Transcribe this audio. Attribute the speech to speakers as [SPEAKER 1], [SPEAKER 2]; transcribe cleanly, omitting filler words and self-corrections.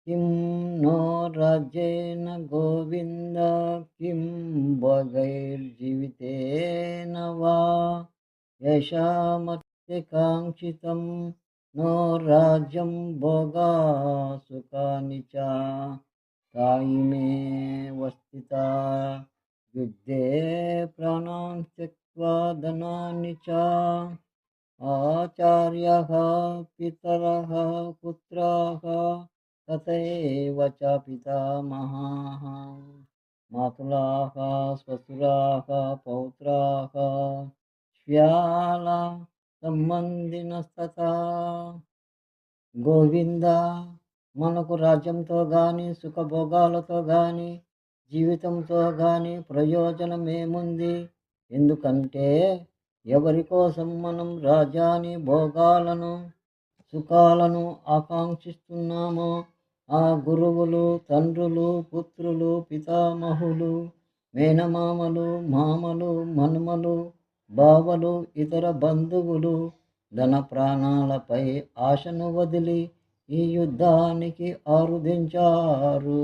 [SPEAKER 1] किं नो राज्येन गोविन्द किं भोगैर्जीवितेन वा यशामत्यकाङ्क्षितं नो राज्यं भोगा सुखानि च तायिमेव स्थिता युद्धे प्राणान् त्यक्त्वा धनानि च आचार्यः पितरः पुत्राः तथैव च पितामहाः मातुलाः स्वसुराः पौत्राः श्याला సంబంధినస్తథా. గోవింద, మనకు రాజ్యంతో గాని సుఖభోగాలతో గాని జీవితంతో గాని ప్రయోజనమేముంది? ఎందుకంటే ఎవరి కోసం మనం రాజ్యాన్ని భోగాలను సుఖాలను ఆకాంక్షిస్తున్నామో ఆ గురువులు, తండ్రులు, పుత్రులు, పితామహులు, మేనమామలు, మామలు, మనుమలు, బావలు, ఇతర బంధువులు ధన ప్రాణాలపై ఆశను వదిలి ఈ యుద్ధానికి ఆరుదించారు.